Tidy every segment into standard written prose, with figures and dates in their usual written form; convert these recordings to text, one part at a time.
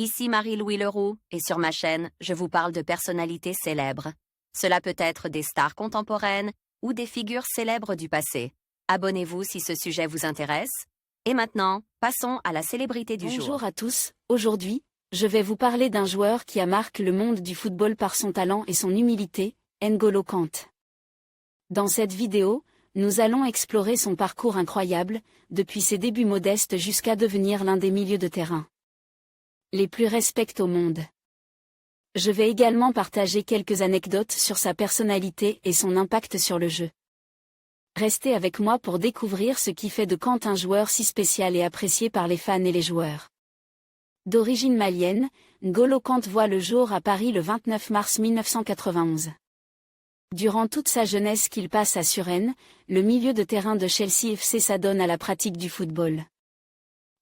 Ici Marie-Louis Leroux, et sur ma chaîne, je vous parle de personnalités célèbres. Cela peut être des stars contemporaines ou des figures célèbres du passé. Abonnez-vous si ce sujet vous intéresse. Et maintenant, passons à la célébrité du jour. Bonjour à tous, aujourd'hui, je vais vous parler d'un joueur qui a marqué le monde du football par son talent et son humilité, N'Golo Kanté. Dans cette vidéo, nous allons explorer son parcours incroyable, depuis ses débuts modestes jusqu'à devenir l'un des milieux de terrain les plus respectés au monde. Je vais également partager quelques anecdotes sur sa personnalité et son impact sur le jeu. Restez avec moi pour découvrir ce qui fait de Kanté un joueur si spécial et apprécié par les fans et les joueurs. D'origine malienne, N'Golo Kanté voit le jour à Paris le 29 mars 1991. Durant toute sa jeunesse qu'il passe à Suresnes, le milieu de terrain de Chelsea FC s'adonne à la pratique du football.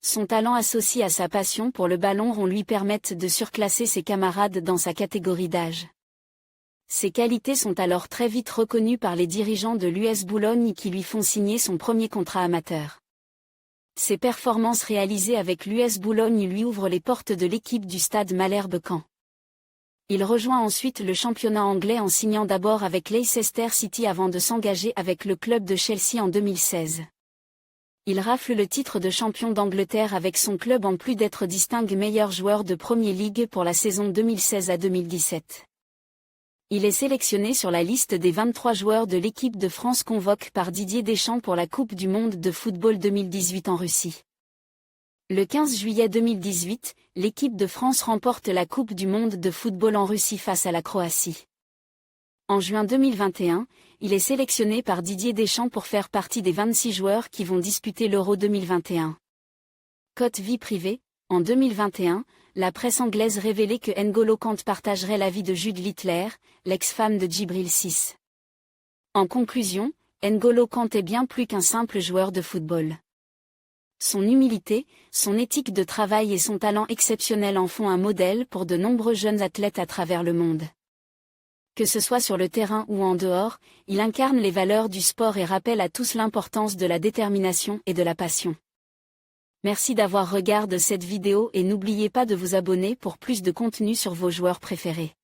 Son talent associé à sa passion pour le ballon rond lui permettent de surclasser ses camarades dans sa catégorie d'âge. Ses qualités sont alors très vite reconnues par les dirigeants de l'US Boulogne qui lui font signer son premier contrat amateur. Ses performances réalisées avec l'US Boulogne lui ouvrent les portes de l'équipe du Stade Malherbe-Caen. Il rejoint ensuite le championnat anglais en signant d'abord avec Leicester City avant de s'engager avec le club de Chelsea en 2016. Il rafle le titre de champion d'Angleterre avec son club en plus d'être distingué meilleur joueur de Premier League pour la saison 2016 à 2017. Il est sélectionné sur la liste des 23 joueurs de l'équipe de France convoqués par Didier Deschamps pour la Coupe du monde de football 2018 en Russie. Le 15 juillet 2018, l'équipe de France remporte la Coupe du monde de football en Russie face à la Croatie. En juin 2021, il est sélectionné par Didier Deschamps pour faire partie des 26 joueurs qui vont disputer l'Euro 2021. Côté vie privée, en 2021, la presse anglaise révélait que N'Golo Kanté partagerait la vie de Jude Littler, l'ex-femme de Djibril Cissé. En conclusion, N'Golo Kanté est bien plus qu'un simple joueur de football. Son humilité, son éthique de travail et son talent exceptionnel en font un modèle pour de nombreux jeunes athlètes à travers le monde. Que ce soit sur le terrain ou en dehors, il incarne les valeurs du sport et rappelle à tous l'importance de la détermination et de la passion. Merci d'avoir regardé cette vidéo et n'oubliez pas de vous abonner pour plus de contenu sur vos joueurs préférés.